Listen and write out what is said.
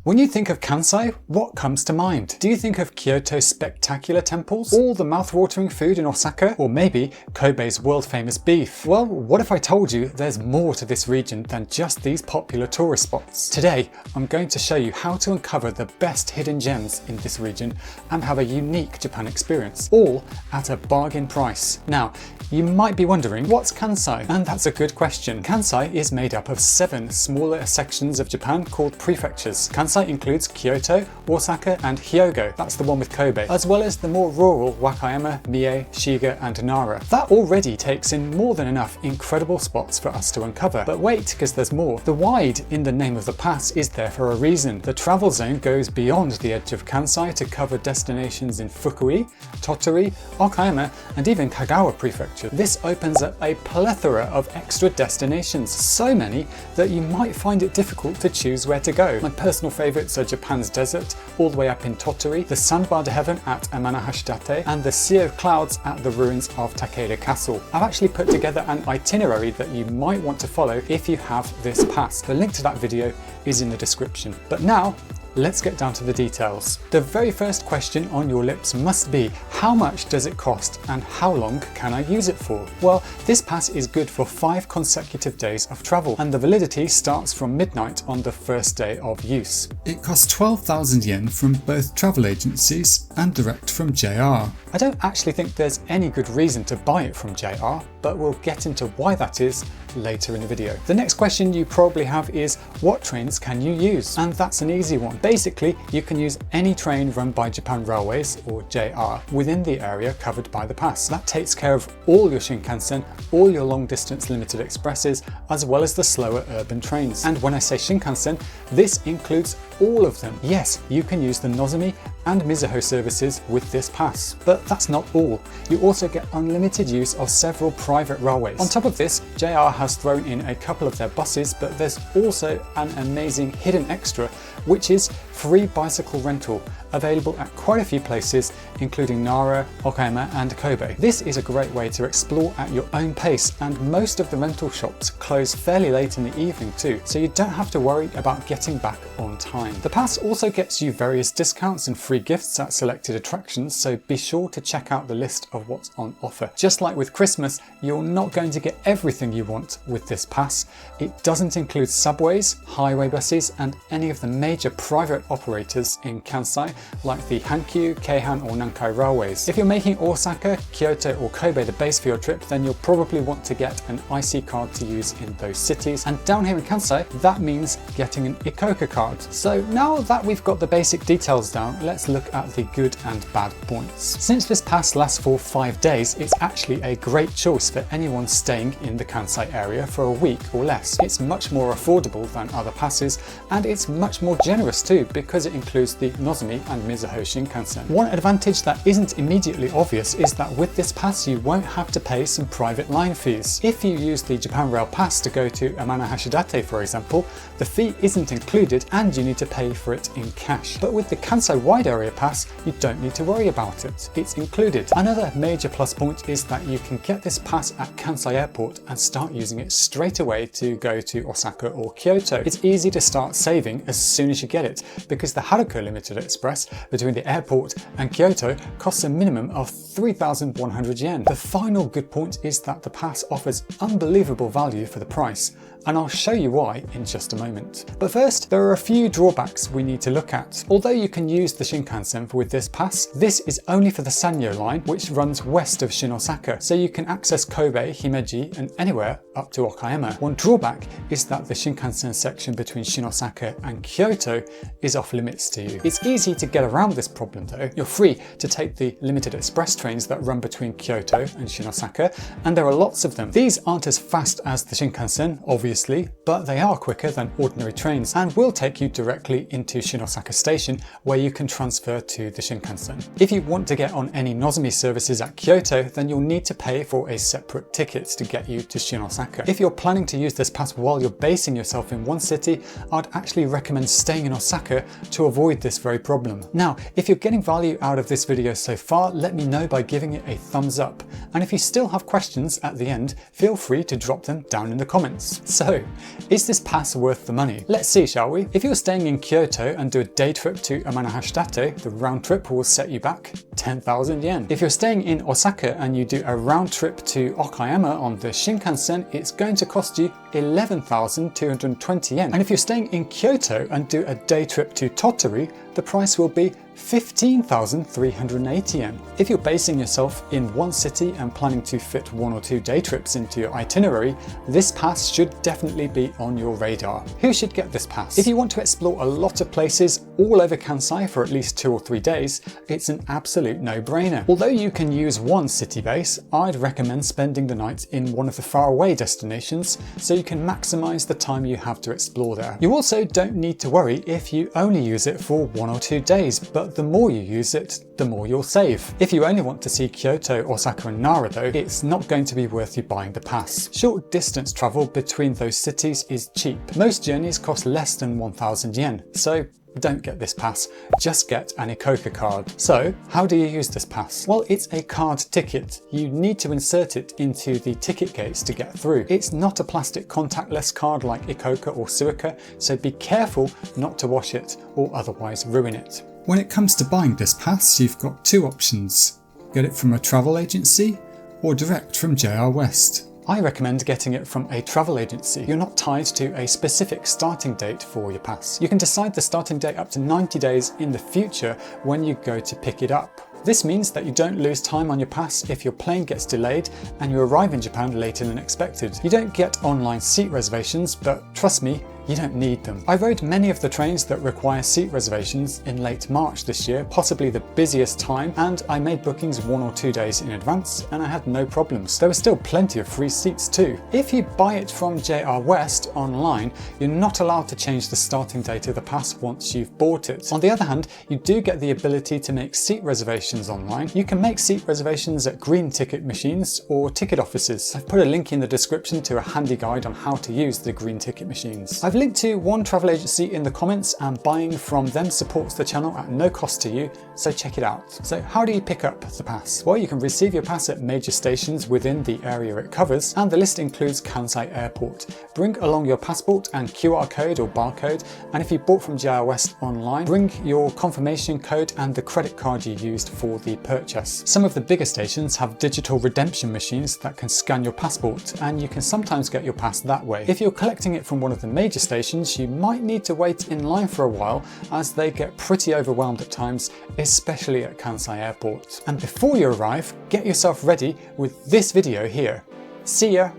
When you think of Kansai, what comes to mind? Do you think of Kyoto's spectacular temples, all the mouth-watering food in Osaka, or maybe Kobe's world-famous beef? Well, what if I told you there's more to this region than just these popular tourist spots? Today, I'm going to show you how to uncover the best hidden gems in this region and have a unique Japan experience, all at a bargain price. Now, you might be wondering, what's Kansai? And that's a good question. Kansai is made up of 7 smaller sections of Japan called prefectures. Kansai includes Kyoto, Osaka and Hyogo, that's the one with Kobe, as well as the more rural Wakayama, Mie, Shiga and Nara. That already takes in more than enough incredible spots for us to uncover. But wait, because there's more. The wide in the name of the pass is there for a reason. The travel zone goes beyond the edge of Kansai to cover destinations in Fukui, Tottori, Okayama and even Kagawa prefecture. This opens up a plethora of extra destinations, so many that you might find it difficult to choose where to go. My personal favourites are Japan's desert, all the way up in Tottori, the sandbar to heaven at Amanahashidate, and the sea of clouds at the ruins of Takeda Castle. I've actually put together an itinerary that you might want to follow if you have this pass. The link to that video is in the description. But now, let's get down to the details. The very first question on your lips must be, how much does it cost and how long can I use it for? Well, this pass is good for 5 consecutive days of travel and the validity starts from midnight on the first day of use. It costs 12,000 yen from both travel agencies and direct from JR. I don't actually think there's any good reason to buy it from JR, but we'll get into why that is later in the video. The next question you probably have is, what trains can you use? And that's an easy one. Basically, you can use any train run by Japan Railways, or JR, within the area covered by the pass. That takes care of all your Shinkansen, all your long distance limited expresses, as well as the slower urban trains. And when I say Shinkansen, this includes all of them. Yes, you can use the Nozomi and Mizuho services with this pass. But that's not all. You also get unlimited use of several private railways. On top of this, JR has thrown in a couple of their buses, but there's also an amazing hidden extra, which is free bicycle rental, available at quite a few places, including Nara, Okayama and Kobe. This is a great way to explore at your own pace, and most of the rental shops close fairly late in the evening too, so you don't have to worry about getting back on time. The pass also gets you various discounts and free gifts at selected attractions, so be sure to check out the list of what's on offer. Just like with Christmas, you're not going to get everything you want with this pass. It doesn't include subways, highway buses and any of the major private operators in Kansai, like the Hankyu, Keihan or Nankai railways. If you're making Osaka, Kyoto or Kobe the base for your trip, then you'll probably want to get an IC card to use in those cities. And down here in Kansai, that means getting an Ikoka card. So now that we've got the basic details down, let's look at the good and bad points. Since this pass lasts for 5 days, it's actually a great choice for anyone staying in the Kansai area for a week or less. It's much more affordable than other passes, and it's much more generous too, because it includes the Nozomi and Mizuho Shinkansen. One advantage that isn't immediately obvious is that with this pass you won't have to pay some private line fees. If you use the Japan Rail Pass to go to Amanahashidate, for example, the fee isn't included and you need to pay for it in cash. But with the Kansai Wide Area Pass, you don't need to worry about it. It's included. Another major plus point is that you can get this pass at Kansai Airport and start using it straight away to go to Osaka or Kyoto. It's easy to start saving as soon as you get it, because the Haruka Limited Express between the airport and Kyoto costs a minimum of 3,100 yen. The final good point is that the pass offers unbelievable value for the price, and I'll show you why in just a moment. But first, there are a few drawbacks we need to look at. Although you can use the Shinkansen with this pass, this is only for the Sanyo line, which runs west of Shin Osaka, so you can access Kobe, Himeji and anywhere up to Okayama. One drawback is that the Shinkansen section between Shin Osaka and Kyoto is off limits to you. It's easy to get around this problem though. You're free to take the limited express trains that run between Kyoto and Shin Osaka, and there are lots of them. These aren't as fast as the Shinkansen, obviously, but they are quicker than ordinary trains and will take you directly into Shin Osaka Station, where you can transfer to the Shinkansen. If you want to get on any Nozomi services at Kyoto, then you'll need to pay for a separate ticket to get you to Shin Osaka. If you're planning to use this pass while you're basing yourself in one city, I'd actually recommend staying in Osaka Osaka to avoid this very problem. Now, if you're getting value out of this video so far, let me know by giving it a thumbs up. And if you still have questions at the end, feel free to drop them down in the comments. So, is this pass worth the money? Let's see, shall we? If you're staying in Kyoto and do a day trip to Amanahashite, the round trip will set you back 10,000 yen. If you're staying in Osaka and you do a round trip to Okayama on the Shinkansen, it's going to cost you 11,220 yen. And if you're staying in Kyoto and do a day trip to Tottori, the price will be 15,380 yen. If you're basing yourself in one city and planning to fit 1 or 2 day trips into your itinerary, this pass should definitely be on your radar. Who should get this pass? If you want to explore a lot of places all over Kansai for at least 2 or 3 days, it's an absolute no-brainer. Although you can use one city base, I'd recommend spending the night in one of the faraway destinations so you can maximize the time you have to explore there. You also don't need to worry if you only use it for 1 or 2 days, but the more you use it, the more you'll save. If you only want to see Kyoto, Osaka and Nara though, it's not going to be worth you buying the pass. Short distance travel between those cities is cheap. Most journeys cost less than 1,000 yen, so don't get this pass, just get an Ikoka card. So, how do you use this pass? Well, it's a card ticket. You need to insert it into the ticket gates to get through. It's not a plastic contactless card like Ikoka or Suica, so be careful not to wash it or otherwise ruin it. When it comes to buying this pass, you've got 2 options. Get it from a travel agency or direct from JR West. I recommend getting it from a travel agency. You're not tied to a specific starting date for your pass. You can decide the starting date up to 90 days in the future when you go to pick it up. This means that you don't lose time on your pass if your plane gets delayed and you arrive in Japan later than expected. You don't get online seat reservations, but trust me, you don't need them. I rode many of the trains that require seat reservations in late March this year, possibly the busiest time, and I made bookings 1 or 2 days in advance and I had no problems. There were still plenty of free seats too. If you buy it from JR West online, you're not allowed to change the starting date of the pass once you've bought it. On the other hand, you do get the ability to make seat reservations online. You can make seat reservations at green ticket machines or ticket offices. I've put a link in the description to a handy guide on how to use the green ticket machines. I've linked to one travel agency in the comments, and buying from them supports the channel at no cost to you, so check it out. So how do you pick up the pass? Well, you can receive your pass at major stations within the area it covers, and the list includes Kansai Airport. Bring along your passport and QR code or barcode, and if you bought from JR West online, bring your confirmation code and the credit card you used for the purchase. Some of the bigger stations have digital redemption machines that can scan your passport, and you can sometimes get your pass that way. If you're collecting it from one of the major stations, you might need to wait in line for a while as they get pretty overwhelmed at times, especially at Kansai Airport. And before you arrive, get yourself ready with this video here. See ya!